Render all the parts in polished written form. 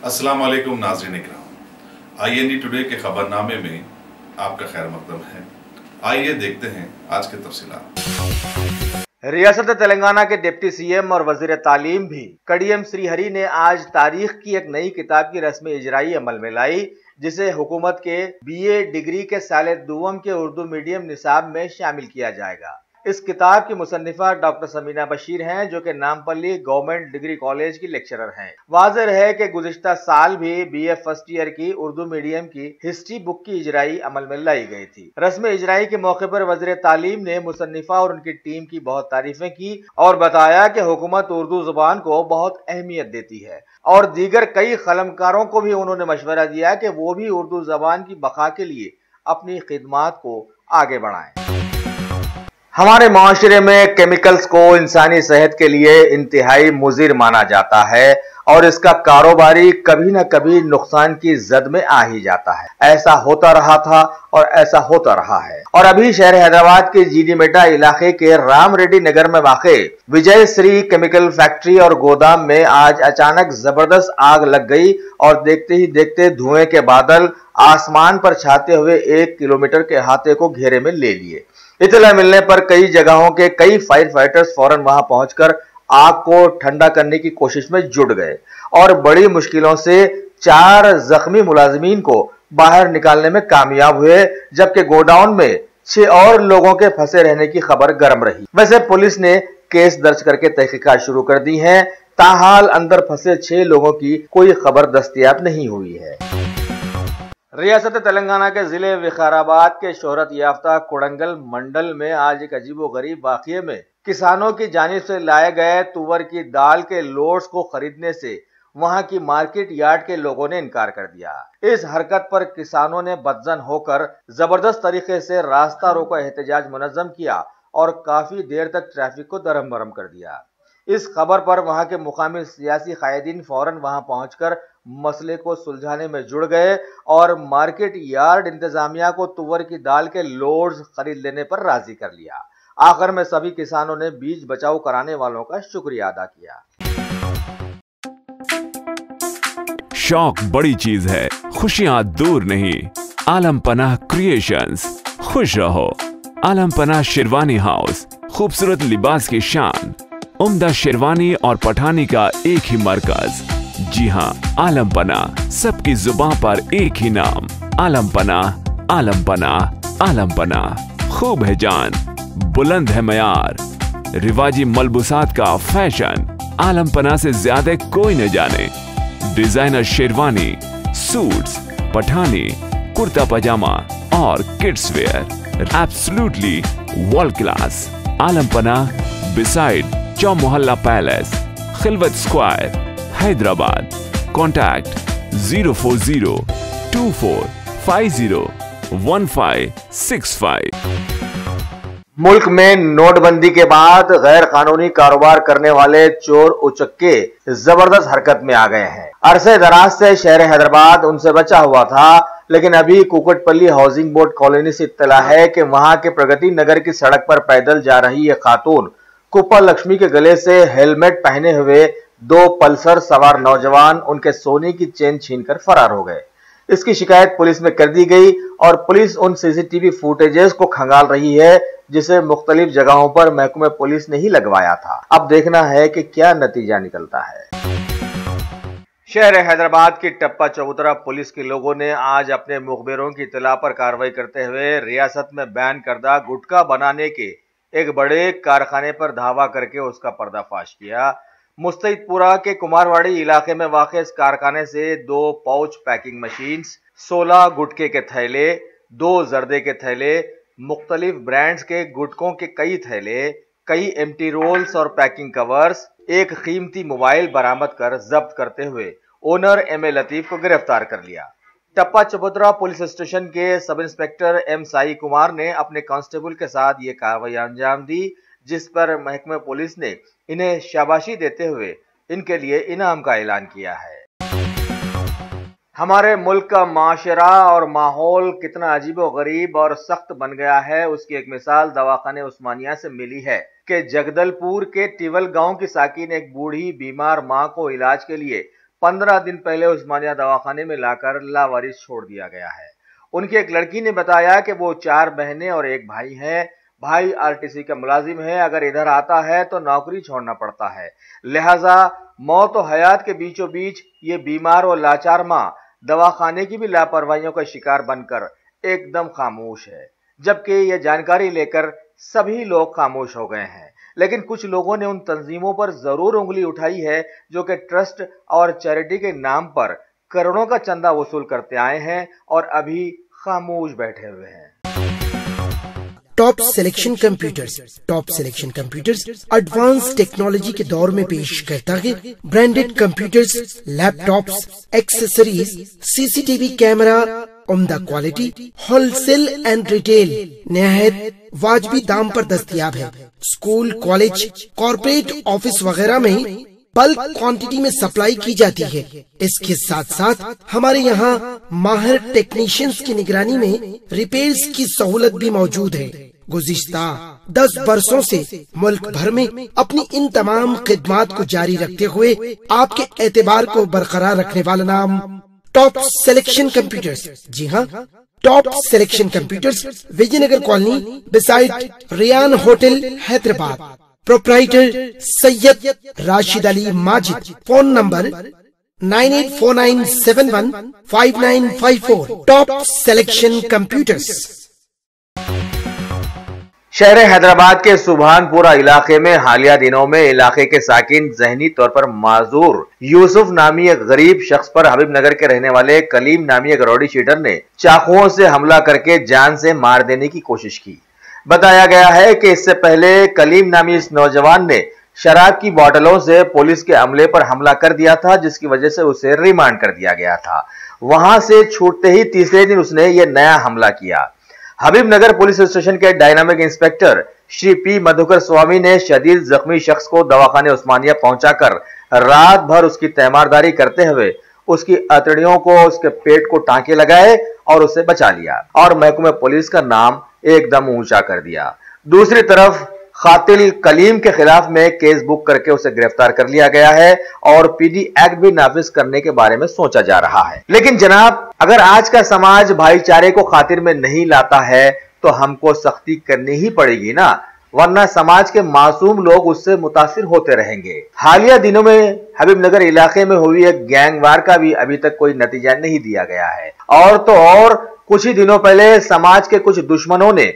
अस्सलाम वालेकुम नाज़रीन इकराम, IND टुडे के खबरनामे में आपका खैर मकदम है। आइए देखते हैं आज के तफसीलात। रियासत तेलंगाना के डिप्टी CM और वजीर तालीम भी कड़ियम श्रीहरि ने आज तारीख की एक नई किताब की रस्म इजराई अमल में लाई, जिसे हुकूमत के BA डिग्री के साले दुवम के उर्दू मीडियम निसाब में शामिल किया जाएगा। इस किताब की मुसन्निफा डॉक्टर समीना बशीर हैं, जो कि नामपल्ली गवर्नमेंट डिग्री कॉलेज की लेक्चरर हैं। वाज़ेह है कि गुज़िश्ता साल भी BA फर्स्ट ईयर की उर्दू मीडियम की हिस्ट्री बुक की इजराई अमल में लाई गई थी। रस्म इजराई के मौके पर वज़ीर तालीम ने मुसन्निफा और उनकी टीम की बहुत तारीफें की और बताया कि हुकूमत उर्दू जुबान को बहुत अहमियत देती है और दीगर कई कलमकारों को भी उन्होंने मशवरा दिया कि वो भी उर्दू जबान की बका के लिए अपनी खिदमात को आगे बढ़ाएं। हमारे माशरे में केमिकल्स को इंसानी सेहत के लिए इंतहाई मुज़िर माना जाता है और इसका कारोबारी कभी न कभी नुकसान की जद में आ ही जाता है। ऐसा होता रहा था और ऐसा होता रहा है। और अभी शहर हैदराबाद के जीडीमेटा इलाके के राम रेड्डी नगर में वाक़े विजय श्री केमिकल फैक्ट्री और गोदाम में आज अचानक जबरदस्त आग लग गई और देखते ही देखते धुएं के बादल आसमान पर छाते हुए 1 किलोमीटर के अहाते को घेरे में ले लिए। इत्तला मिलने पर कई जगहों के कई फायर फाइटर्स फौरन वहां पहुंचकर आग को ठंडा करने की कोशिश में जुट गए और बड़ी मुश्किलों से 4 जख्मी मुलाजिमीन को बाहर निकालने में कामयाब हुए, जबकि गोडाउन में 6 और लोगों के फंसे रहने की खबर गर्म रही। वैसे पुलिस ने केस दर्ज करके तहकीकात शुरू कर दी है। ताहाल अंदर फंसे 6 लोगों की कोई खबर दस्तयाब नहीं हुई है। रियासत तेलंगाना के जिले विकाराबाद के शोहरत याफ्ता कोडंगल मंडल में आज एक अजीबोगरीब वाक़ये में किसानों की जानिब से लाए गए तुवर की दाल के लोड्स को खरीदने से वहां की मार्केट यार्ड के लोगों ने इनकार कर दिया। इस हरकत पर किसानों ने बदजन होकर जबरदस्त तरीके से रास्ता रोको एहतजाज मुनज़्ज़म किया और काफी देर तक ट्रैफिक को दरम बरम कर दिया। इस खबर पर वहां के मुकामी सियासी कायदीन फौरन वहां पहुंचकर मसले को सुलझाने में जुड़ गए और मार्केट यार्ड इंतजामिया को तुवर की दाल के लोड्स खरीद लेने पर राजी कर लिया। आखिर में सभी किसानों ने बीज बचाव कराने वालों का शुक्रिया अदा किया। शौक बड़ी चीज है, खुशियां दूर नहीं। आलम पनाह क्रिएशंस, खुश रहो। आलम पनाह शेरवानी हाउस, खूबसूरत लिबास की शान, उम्दा शेरवानी और पठानी का एक ही मरकज। जी हाँ, आलम पनाह, सबकी जुबान पर एक ही नाम, आलम पनाह, आलम पनाह, आलम पनाह। खूब है जान, बुलंद है मयार, रिवाजी मलबूसात का फैशन, आलम पनाह से ज्यादा कोई न जाने। डिजाइनर शेरवानी, सूट्स, पठानी, कुर्ता पजामा और kids wear, absolutely world class. Alam Panah beside Chowmahalla palace, Khilwat square, Hyderabad. Contact 04024501565। मुल्क में नोटबंदी के बाद गैर कानूनी कारोबार करने वाले चोर उचक्के जबरदस्त हरकत में आ गए हैं। अरसे दराज से शहर हैदराबाद उनसे बचा हुआ था, लेकिन अभी कुकटपल्ली हाउसिंग बोर्ड कॉलोनी से इत्तला है कि वहां के प्रगति नगर की सड़क पर पैदल जा रही ये खातून कुप्पा लक्ष्मी के गले से हेलमेट पहने हुए 2 पल्सर सवार नौजवान उनके सोने की चेन छीनकर फरार हो गए। इसकी शिकायत पुलिस में कर दी गई और पुलिस उन CCTV फुटेजेस को खंगाल रही है, जिसे मुख्तलिफ जगहों पर महकमे पुलिस ने ही लगवाया था। अब देखना है कि क्या नतीजा निकलता है। शहर हैदराबाद की टप्पा चबूतरा पुलिस के लोगों ने आज अपने मुखबिरों की इत्तला पर कार्रवाई करते हुए रियासत में बैन करदा गुटखा बनाने के एक बड़े कारखाने पर धावा करके उसका पर्दाफाश किया। मुस्तैदपुरा के कुमारवाड़ी इलाके में वाक़े इस कारखाने से 2 पाउच पैकिंग मशीन्स, 16 गुटखे के थैले, 2 जर्दे के थैले, मुख्तलिफ ब्रांड्स के गुटकों के कई थैले, कई एम्प्टी रोल्स और पैकिंग कवर्स, एक कीमती मोबाइल बरामद कर जब्त करते हुए ओनर MA लतीफ को गिरफ्तार कर लिया। टप्पा चबूतरा पुलिस स्टेशन के sub inspector M Sai Kumar ने अपने कांस्टेबल के साथ ये कार्रवाई अंजाम दी, जिस पर महकमे पुलिस ने इन्हें शाबाशी देते हुए इनके लिए इनाम का ऐलान किया है। हमारे मुल्क का माशरा और माहौल कितना अजीबो गरीब और सख्त बन गया है, उसकी एक मिसाल दवाखाने उस्मानिया से मिली है। कि जगदलपुर के टिवल गांव की साकिन एक बूढ़ी बीमार मां को इलाज के लिए 15 दिन पहले उस्मानिया दवाखाने में लाकर लावारिस छोड़ दिया गया है। उनकी एक लड़की ने बताया कि वो 4 बहनें और एक भाई है। भाई आरटीसी का मुलाजिम है, अगर इधर आता है तो नौकरी छोड़ना पड़ता है, लिहाजा मौत और हयात के बीचों बीच ये बीमार और लाचार मां दवाखाने की भी लापरवाहियों का शिकार बनकर एकदम खामोश है। जबकि यह जानकारी लेकर सभी लोग खामोश हो गए हैं, लेकिन कुछ लोगों ने उन तंजीमों पर जरूर उंगली उठाई है जो कि ट्रस्ट और चैरिटी के नाम पर करोड़ों का चंदा वसूल करते आए हैं और अभी खामोश बैठे हुए हैं। Top selection computers advance technology के दौर में पेश करता है branded computers, laptops, accessories, CCTV camera, उम्दा क्वालिटी, होलसेल एंड रिटेल निहायत वाजबी दाम पर दस्तयाब है। स्कूल, कॉलेज, कॉर्पोरेट ऑफिस वगैरह में बल्क क्वांटिटी में सप्लाई की जाती है। इसके साथ साथ हमारे यहाँ माहिर टेक्नीशियंस की निगरानी में रिपेयर्स की सहूलत भी मौजूद है। गुज़िश्ता 10 बरसों से मुल्क भर में अपनी इन तमाम खिदमात को जारी रखते हुए आपके एतबार को बरकरार रखने वाला नाम टॉप सिलेक्शन कंप्यूटर्स। जी हाँ, top selection computers, Vijayanagar colony beside Riyan hotel, Hyderabad. Proprietor Syed Rashid Ali Majid. Phone number 9849715954। Top selection computers. शहर हैदराबाद के सुभानपुरा इलाके में हालिया दिनों में इलाके के साकिन जहनी तौर पर माजूर यूसुफ नामी एक गरीब शख्स पर हबीबनगर के रहने वाले कलीम नामी एक रौडी शीटर ने चाकुओं से हमला करके जान से मार देने की कोशिश की। बताया गया है कि इससे पहले कलीम नामी इस नौजवान ने शराब की बोतलों से पुलिस के अमले पर हमला कर दिया था, जिसकी वजह से उसे रिमांड कर दिया गया था। वहां से छूटते ही तीसरे दिन उसने यह नया हमला किया। हबीबनगर पुलिस स्टेशन के dynamic inspector Shri P Madhukar Swami ने शदीद जख्मी शख्स को दवाखाने उस्मानिया पहुंचाकर रात भर उसकी तैमारदारी करते हुए उसकी अतड़ियों को, उसके पेट को टांके लगाए और उसे बचा लिया और महकमे पुलिस का नाम एकदम ऊंचा कर दिया। दूसरी तरफ कातिल कलीम के खिलाफ में केस बुक करके उसे गिरफ्तार कर लिया गया है और पीडी एक्ट भी नाफिज करने के बारे में सोचा जा रहा है। लेकिन जनाब, अगर आज का समाज भाईचारे को खातिर में नहीं लाता है तो हमको सख्ती करनी ही पड़ेगी ना, वरना समाज के मासूम लोग उससे मुतासिर होते रहेंगे। हालिया दिनों में हबीबनगर इलाके में हुई एक गैंगवार का भी अभी तक कोई नतीजा नहीं दिया गया है। और तो और कुछ ही दिनों पहले समाज के कुछ दुश्मनों ने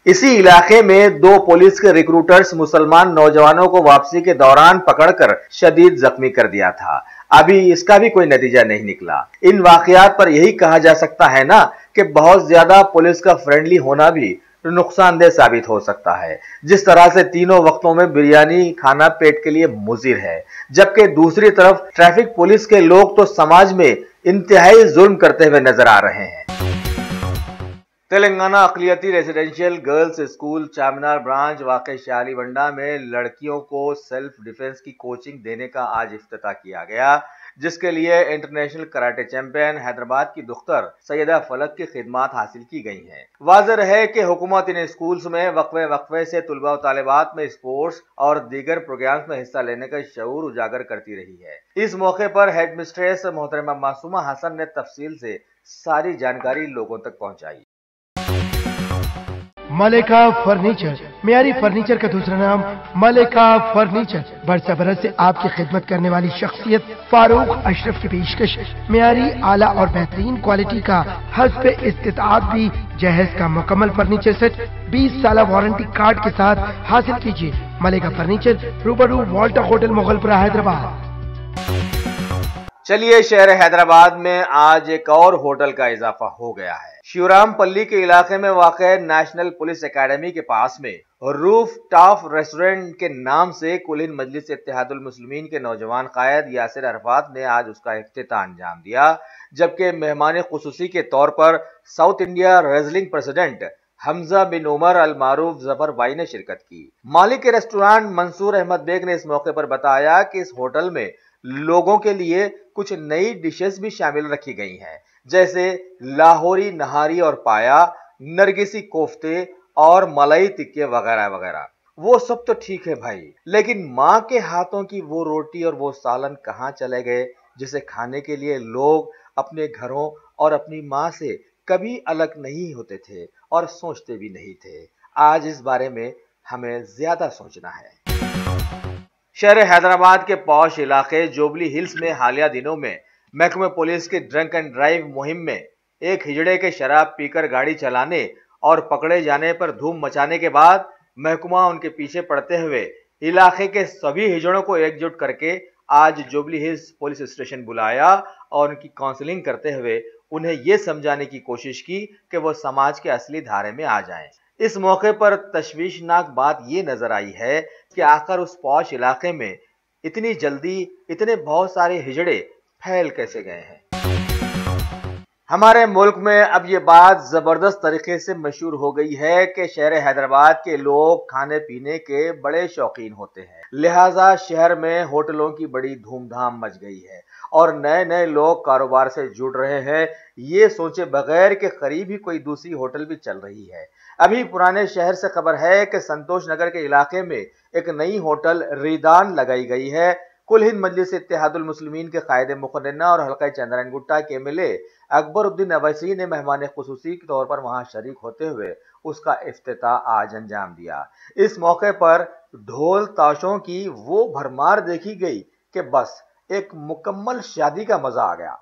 इसी इलाके में 2 पुलिस के रिक्रूटर्स मुसलमान नौजवानों को वापसी के दौरान पकड़कर शदीद जख्मी कर दिया था। अभी इसका भी कोई नतीजा नहीं निकला। इन वाकयात पर यही कहा जा सकता है ना कि बहुत ज्यादा पुलिस का फ्रेंडली होना भी नुकसानदेह साबित हो सकता है। जिस तरह से तीनों वक्तों में बिरयानी खाना पेट के लिए मुज़िर है, जबकि दूसरी तरफ ट्रैफिक पुलिस के लोग तो समाज में इंतहाई जुल्म करते हुए नजर आ रहे हैं। तेलंगाना अक़लियती residential girls school Charminar branch वाक़ई शालीबंडा में लड़कियों को सेल्फ डिफेंस की कोचिंग देने का आज इफ्तिताह किया गया, जिसके लिए इंटरनेशनल कराटे चैंपियन हैदराबाद की दुख्तर सैयदा फलक की खिदमात हासिल की गई हैं। वाज़ेह है कि हुकूमत इन स्कूल्स में वक्फे से तुलबा व तालिबात में स्पोर्ट्स और दीगर प्रोग्राम्स में हिस्सा लेने का शऊर उजागर करती रही है। इस मौके पर हेड मिस्ट्रेस मोहतरमा मासूमा हसन ने तफसील से सारी जानकारी लोगों तक पहुंचाई। मलिका फर्नीचर, मियारी फर्नीचर का दूसरा नाम मलिका फर्नीचर। बरसा बरस से आपकी खिदमत करने वाली शख्सियत फारूक अशरफ की पेशकश मियारी, आला और बेहतरीन क्वालिटी का हस्ब इस्तिताअत भी जहेज का मुकम्मल फर्नीचर सेट 20 साल वारंटी कार्ड के साथ हासिल कीजिए। मलिका फर्नीचर, रूबरू वॉल्टा होटल, मुगलपुरा, हैदराबाद। चलिए, शहर हैदराबाद में आज एक और होटल का इजाफा हो गया है। शिवरामपल्ली के इलाके में वाक़े नेशनल पुलिस एकेडमी के पास में रूफ टॉप रेस्टोरेंट के नाम से कुलीन मजलिस इत्तेहादुल मुस्लिमीन के नौजवान कायद यासिर अरफात ने आज उसका इफ्तिताह अंजाम दिया, जबकि मेहमान खुसूसी के तौर पर south India wrestling president Hamza bin Umar Al Maroof Zafar भाई ने शिरकत की। मालिक रेस्टोरेंट मंसूर अहमद बेग ने इस मौके पर बताया कि इस होटल में लोगों के लिए कुछ नई डिशेस भी शामिल रखी गई हैं, जैसे लाहौरी नहारी और पाया, नरगिसी कोफ्ते और मलाई टिक्के वगैरह वगैरह। वो सब तो ठीक है भाई, लेकिन माँ के हाथों की वो रोटी और वो सालन कहाँ चले गए जिसे खाने के लिए लोग अपने घरों और अपनी माँ से कभी अलग नहीं होते थे और सोचते भी नहीं थे। आज इस बारे में हमें ज्यादा सोचना है। शहर हैदराबाद के पॉश इलाके जुबली हिल्स में हालिया दिनों में महकमे पुलिस की ड्रंक एंड ड्राइव मुहिम में एक हिजड़े के शराब पीकर गाड़ी चलाने और पकड़े जाने पर धूम मचाने के बाद महकमा उनके पीछे पड़ते हुए इलाके के सभी हिजड़ों को एकजुट करके आज जुबली हिल्स पुलिस स्टेशन बुलाया और उनकी काउंसलिंग करते हुए उन्हें यह समझाने की कोशिश की कि वो समाज के असली धारे में आ जाएं। इस मौके पर तशवीशनाक बात यह नजर आई है कि आखिर उस पॉश इलाके में इतनी जल्दी इतने बहुत सारे हिजड़े फैल कैसे गए हैं। हमारे मुल्क में अब ये बात जबरदस्त तरीके से मशहूर हो गई है कि शहर हैदराबाद के लोग खाने पीने के बड़े शौकीन होते हैं, लिहाजा शहर में होटलों की बड़ी धूमधाम मच गई है और नए नए लोग कारोबार से जुड़ रहे हैं, ये सोचे बगैर कि करीब ही कोई दूसरी होटल भी चल रही है। अभी पुराने शहर से खबर है कि संतोष नगर के इलाके में एक नई होटल रिदान लगाई गई है। कुल हिंद मजलिस इत्तेहादुल मुस्लिमीन के कायदे मुकर्रना और हल्का चंद्रन गुट्टा के एमएलए अकबरुद्दीन अवैसी ने मेहमान खुसूसी के तौर पर वहां शरीक होते हुए उसका इफ्तिताह आज अंजाम दिया। इस मौके पर ढोल ताशों की वो भरमार देखी गई कि बस एक मुकम्मल शादी का मजा आ गया।